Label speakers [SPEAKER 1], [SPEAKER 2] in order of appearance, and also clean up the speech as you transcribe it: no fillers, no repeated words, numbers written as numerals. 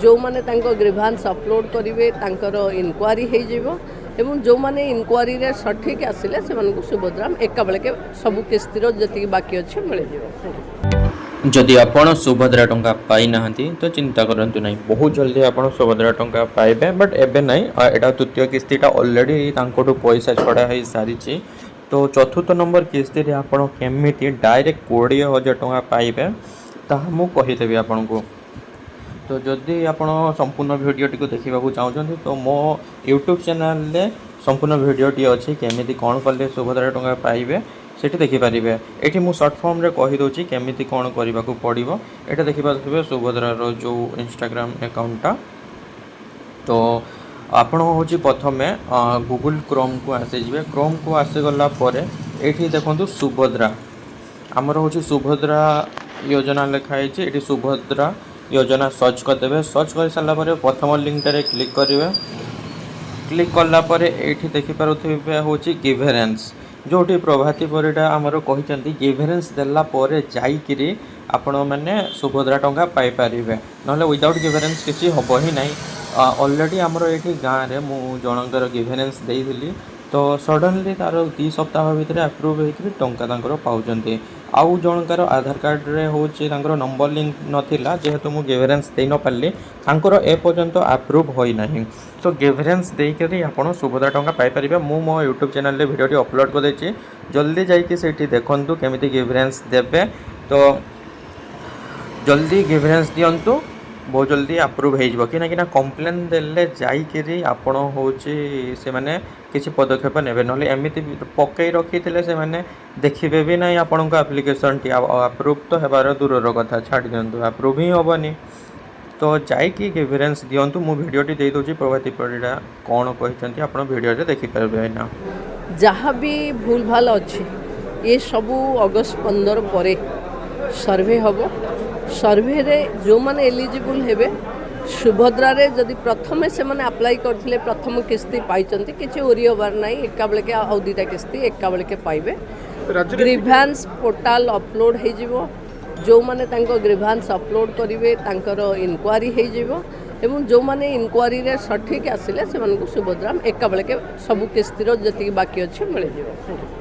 [SPEAKER 1] जो माने तांको ग्रीभांस अपलोड करेंगे तांकर इनक्वारी हो एवं जो माने इनक्वारी रे सठिक आसिले से सुभद्रा एका बेलके सब किस्तिर जी बाकी अच्छे मिल जाए।
[SPEAKER 2] जदि आपण सुभद्रा टंका पाई नाहंती तो चिंता करंतु नहीं, बहुत जल्दी आपण सुभद्रा टंका पाइबे, बट एबे नहीं। एटा तृतीय किस्तीटा ऑलरेडी तांकोटू पैसा छड़ा हो सारी। तो चतुर्थ नंबर किस्ती रे आपण केमिति डायरेक्ट 20,000 टंका पाइबे ताहा मु कहिदेबी आपनको। तो जदि आपण संपूर्ण भिडियोटी को देखा चाहते तो मो यूट्यूब चैनल रे संपूर्ण भिडियोटी अच्छी केमिति कौन कले सुभद्रा टंका पाइबे सेठी देखिपारे। ये मुझे सर्ट फॉर्म रे कहीदे केमिति कौन करने को पड़ो। ये देखिपे सुभद्रार जो इंस्टाग्राम अकाउंटा। तो आपण हूँ प्रथम गूगल क्रोम को आसीजे। क्रोम को आसीगला ये देखो सुभद्रा आमर हूँ सुभद्रा योजना लिखाई। ये सुभद्रा योजना सर्च करदे। सर्च कर सारापर प्रथम लिंक क्लिक करेंगे। क्लिक कलापर ये देखिपे हूँ गिभेरेन्स जोटी प्रभाती परिडा आमर कहते गिभेरेन्स देलापर जाइकिरी आपण मैंने सुभद्रा टंका पाइपर ना विदाउट गिभेरेन्स किसी हम ही ना। ऑलरेडी आमर ये गाँव में मु जनकर गिभेरेन्स देइथिली तो सडनली तार 2 सप्ताह भितर अप्रूव होकर टंका पाउचंती। आउ जनकर आधार कार्ड रे होची तांकर नंबर लिंक नथिला जेहेतु मु गिभेरेन्स दे न पारली तांकर ए पर्यंत अप्रूव होई नाही। तो गिभेरेन्स देकरी आपण सुभद्रा टंका पाई परिबे। मु मो यूट्यूब चैनल रे वीडियोटी अपलोड कर देछि, जल्दी जाइए सेठी देखंतु केमिति गिभेरेन्स देबे। तो जल्दी गिभेरेन्स दियंतु, बहुत जल्दी अप्रूव हो कि कम्प्लेन देले जाइकरी आपण होची से माने किसी पदक्षेप नेबे नले एमिति पकई रखी से माने देखिबे भी नहीं आपण को एप्लिकेशन टी अप्रूव तो हेबार दूरर कथा छाड़ दियंतु, अप्रूव ही हेबनी। तो जाइकी गिभेरेन्स दियंतु। मु वीडियोटी दे दोची प्रभाती परिडा कौन कहते आपण वीडियो रे देखि पारबे ना।
[SPEAKER 1] जहाँ भी भूल भाल अच्छी ये सबू अगस्त 15 पर सर्वे हम। सर्वे रे जो माने एलिजिबल हेबे सुभद्रा रे जदि प्रथमे से माने अप्लाई करथिले प्रथम किस्ती पाइचंती किछि ओरी होबार नाही। एका बेले के आउ दुटा किस्ती एका बेले के पाइबे। ग्रीभांस पोर्टाल अपलोड हो जिवो। जो माने तांको ग्रीभांस अपलोड करिवे तांकर इनक्वारी हो जिवो एवं जो माने इनक्वारी रे सठिक आसिले से सुभद्रा एका बेले के सब किस्तीर जी बाकी अच्छे मिल जाए।